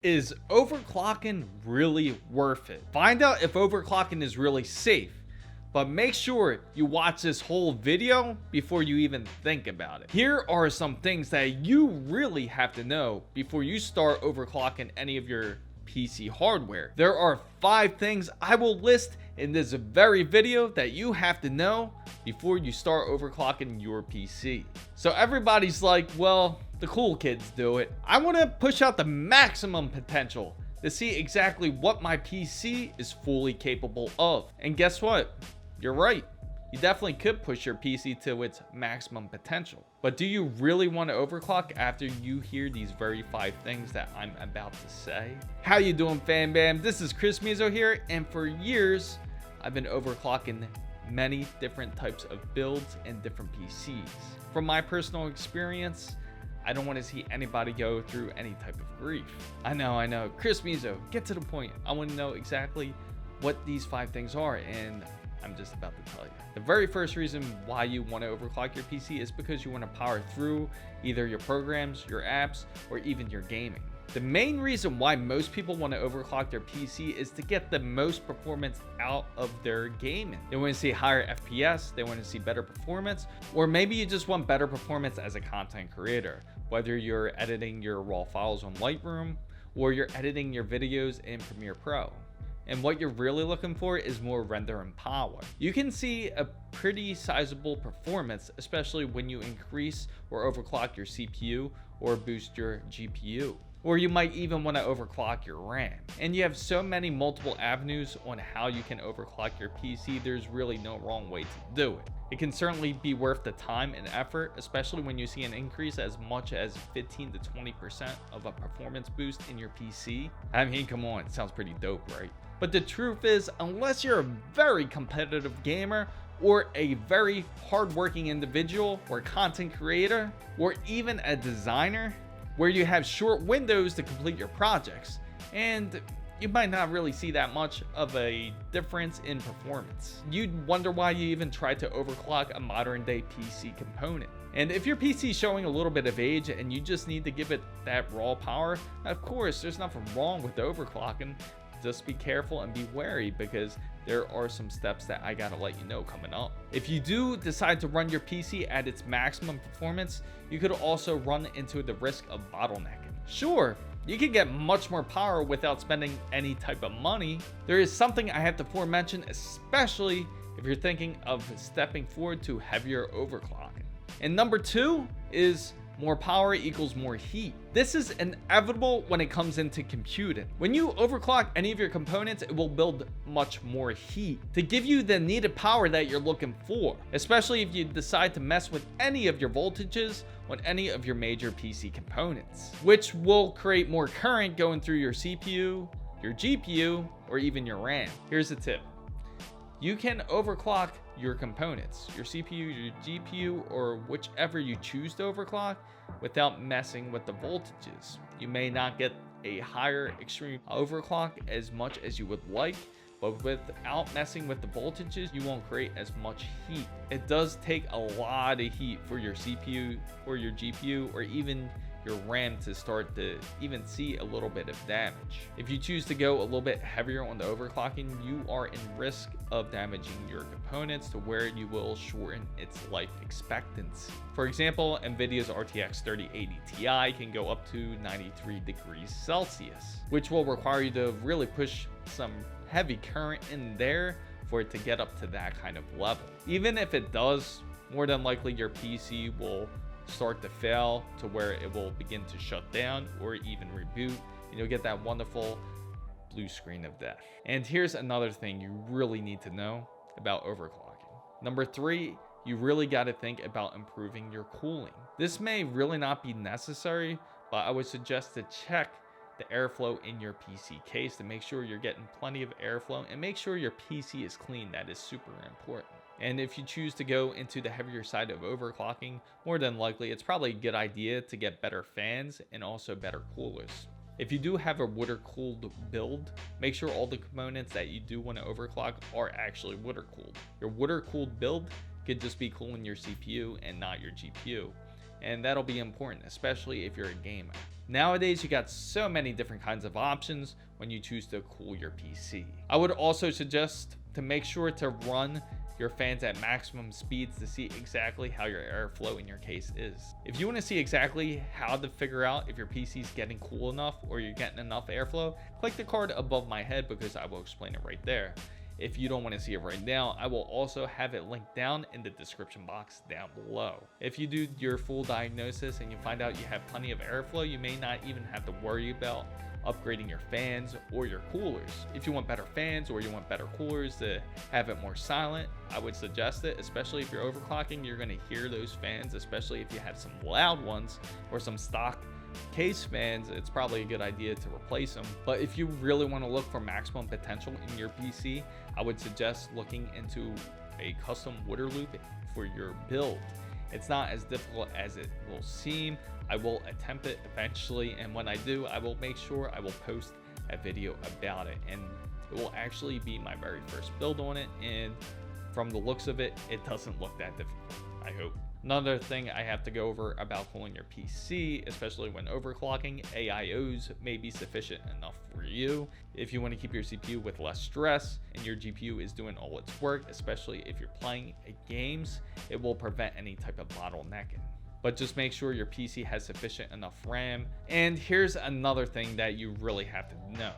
Is overclocking really worth it? Find out if overclocking is really safe, but make sure you watch this whole video before you even think about it. Here are some things that you really have to know before you start overclocking any of your PC hardware. There are 5 things I will list in this very video that you have to know before you start overclocking your PC. So everybody's like, well, the cool kids do it. I want to push out the maximum potential to see exactly what my PC is fully capable of. And guess what? You're right. You definitely could push your PC to its maximum potential. But do you really want to overclock after you hear these very 5 things that I'm about to say? How you doing, fam bam? This is Chris Mizo here, and for years I've been overclocking many different types of builds and different PCs. From my personal experience, I don't want to see anybody go through any type of grief. I know. Chris Mizo, get to the point. I want to know exactly what these 5 things are, and I'm just about to tell you. The very first reason why you want to overclock your PC is because you want to power through either your programs, your apps, or even your gaming. The main reason why most people want to overclock their PC is to get the most performance out of their gaming. They want to see higher FPS, they want to see better performance, or maybe you just want better performance as a content creator, whether you're editing your raw files on Lightroom or you're editing your videos in Premiere Pro. And what you're really looking for is more render and power. You can see a pretty sizable performance, especially when you increase or overclock your CPU or boost your GPU. Or you might even want to overclock your RAM. And you have so many multiple avenues on how you can overclock your PC, there's really no wrong way to do it. It can certainly be worth the time and effort, especially when you see an increase as much as 15 to 20% of a performance boost in your PC. I mean, come on, it sounds pretty dope, right? But the truth is, unless you're a very competitive gamer, or a very hardworking individual, or content creator, or even a designer, where you have short windows to complete your projects, and you might not really see that much of a difference in performance. You'd wonder why you even tried to overclock a modern day PC component. And if your PC is showing a little bit of age and you just need to give it that raw power, of course, there's nothing wrong with overclocking. Just be careful and be wary, because there are some steps that I gotta let you know coming up. If you do decide to run your PC at its maximum performance, you could also run into the risk of bottlenecking. Sure, you can get much more power without spending any type of money. There is something I have to foremention, especially if you're thinking of stepping forward to heavier overclocking. And number 2 is more power equals more heat. This is inevitable when it comes into computing. When you overclock any of your components, it will build much more heat to give you the needed power that you're looking for, especially if you decide to mess with any of your voltages on any of your major PC components, which will create more current going through your CPU, your GPU, or even your RAM. Here's a tip. You can overclock your components, your CPU, your GPU, or whichever you choose to overclock without messing with the voltages. You may not get a higher extreme overclock as much as you would like, but without messing with the voltages, you won't create as much heat. It does take a lot of heat for your CPU or your GPU or even your RAM to start to even see a little bit of damage. If you choose to go a little bit heavier on the overclocking, you are in risk of damaging your components to where you will shorten its life expectancy. For example, NVIDIA's RTX 3080 Ti can go up to 93 degrees Celsius, which will require you to really push some heavy current in there for it to get up to that kind of level. Even if it does, more than likely your PC will start to fail to where it will begin to shut down or even reboot, and you'll get that wonderful blue screen of death. And here's another thing you really need to know about overclocking. Number 3, you really got to think about improving your cooling. This may really not be necessary, but I would suggest to check the airflow in your PC case to make sure you're getting plenty of airflow, and make sure your PC is clean. That is super important. And if you choose to go into the heavier side of overclocking, more than likely it's probably a good idea to get better fans and also better coolers. If you do have a water-cooled build, make sure all the components that you do want to overclock are actually water-cooled. Your water-cooled build could just be cooling your CPU and not your GPU. and that'll be important, especially if you're a gamer. Nowadays, you got so many different kinds of options when you choose to cool your PC. I would also suggest to make sure to run your fans at maximum speeds to see exactly how your airflow in your case is. If you want to see exactly how to figure out if your PC is getting cool enough or you're getting enough airflow, click the card above my head because I will explain it right there. If you don't want to see it right now, I will also have it linked down in the description box down below. If you do your full diagnosis and you find out you have plenty of airflow, you may not even have to worry about upgrading your fans or your coolers. If you want better fans or you want better coolers to have it more silent, I would suggest it, especially if you're overclocking. You're going to hear those fans, especially if you have some loud ones or some stock case fans. It's probably a good idea to replace them. But if you really want to look for maximum potential in your PC, I would suggest looking into a custom water loop for your build. It's not as difficult as it will seem. I will attempt it eventually, and when I do, I will make sure I will post a video about it, and it will actually be my very first build on it, and from the looks of it, it doesn't look that difficult, I hope. Another thing I have to go over about cooling your PC, especially when overclocking, AIOs may be sufficient enough for you. If you want to keep your CPU with less stress and your GPU is doing all its work, especially if you're playing games, it will prevent any type of bottlenecking. But just make sure your PC has sufficient enough RAM. And here's another thing that you really have to know.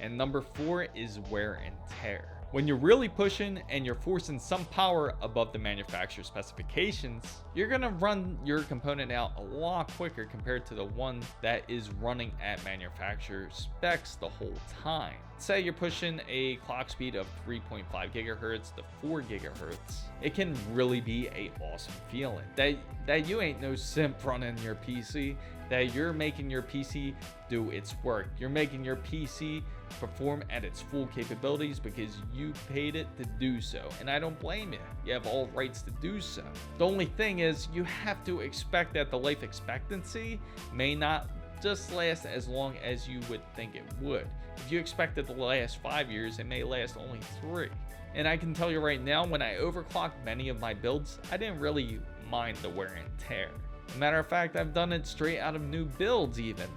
And number 4 is wear and tear. When you're really pushing and you're forcing some power above the manufacturer specifications, you're gonna run your component out a lot quicker compared to the one that is running at manufacturer specs the whole time. Say you're pushing a clock speed of 3.5 gigahertz to 4 gigahertz. It can really be a awesome feeling that you ain't no simp running your PC, that you're making your PC do its work. You're making your PC perform at its full capabilities because you paid it to do so. And I don't blame you. You have all rights to do so. The only thing is you have to expect that the life expectancy may not just last as long as you would think it would. If you expect it to last 5 years, it may last only 3. And I can tell you right now, when I overclocked many of my builds, I didn't really mind the wear and tear. As a matter of fact, I've done it straight out of new builds even,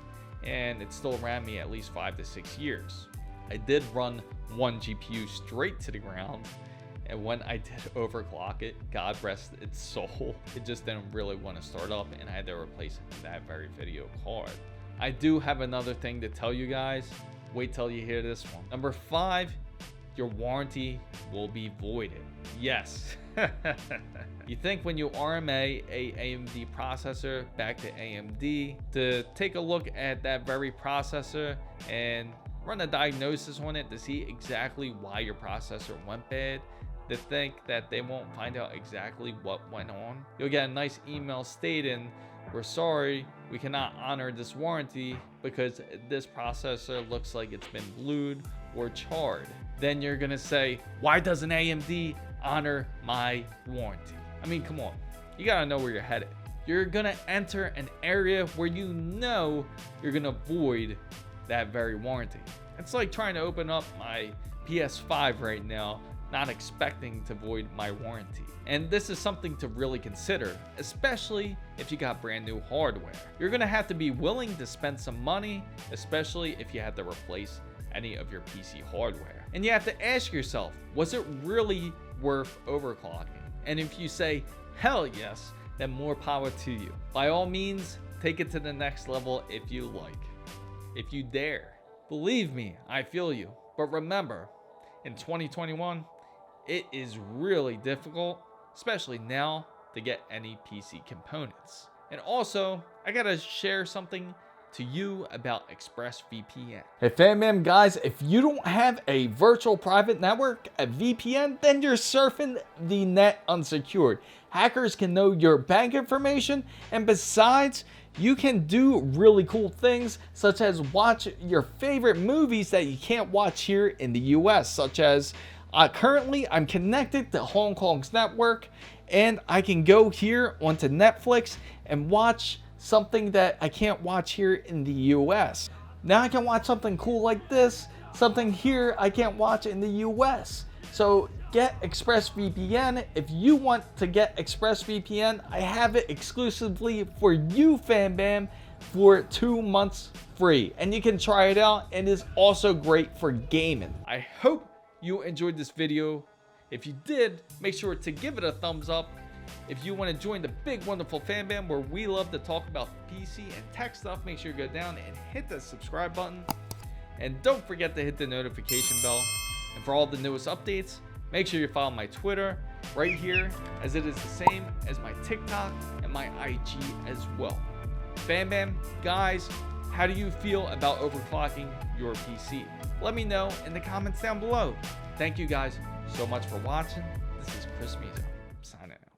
and it still ran me at least 5 to 6 years. I did run one GPU straight to the ground, and when I did overclock it, God rest its soul, it just didn't really want to start up, and I had to replace that very video card. I do have another thing to tell you guys. Wait till you hear this one. Number 5, your warranty will be voided. Yes. You think when you RMA a AMD processor back to AMD to take a look at that very processor and run a diagnosis on it to see exactly why your processor went bad, to think that they won't find out exactly what went on. You'll get a nice email stating, "We're sorry, we cannot honor this warranty because this processor looks like it's been blued or charred." Then you're gonna say, "Why doesn't AMD honor my warranty?" I mean, come on, you gotta know where you're headed. You're gonna enter an area where you know you're gonna void that very warranty. It's like trying to open up my PS5 right now, not expecting to void my warranty. And this is something to really consider, especially if you got brand new hardware. You're gonna have to be willing to spend some money, especially if you have to replace any of your PC hardware. And you have to ask yourself, was it really worth overclocking? And if you say, hell yes, then more power to you. By all means, take it to the next level if you like, if you dare. Believe me, I feel you. But remember, in 2021, it is really difficult, especially now, to get any PC components. And also, I gotta share something to you about ExpressVPN. Hey fam guys, if you don't have a virtual private network, a VPN, then you're surfing the net unsecured. Hackers can know your bank information, and besides, you can do really cool things such as watch your favorite movies that you can't watch here in the US, such as currently I'm connected to Hong Kong's network, and I can go here onto Netflix and watch something that I can't watch here in the US. Now I can watch something cool like this, something here I can't watch in the US. So get ExpressVPN. If you want to get ExpressVPN, I have it exclusively for you, FanBam, for 2 months free. And you can try it out. It is also great for gaming. I hope you enjoyed this video. If you did, make sure to give it a thumbs up. If you want to join the big, wonderful FanBam where we love to talk about PC and tech stuff, make sure you go down and hit the subscribe button. And don't forget to hit the notification bell. And for all the newest updates, make sure you follow my Twitter right here, as it is the same as my TikTok and my IG as well. FanBam, guys, how do you feel about overclocking your PC? Let me know in the comments down below. Thank you guys so much for watching. This is Chris Mizo.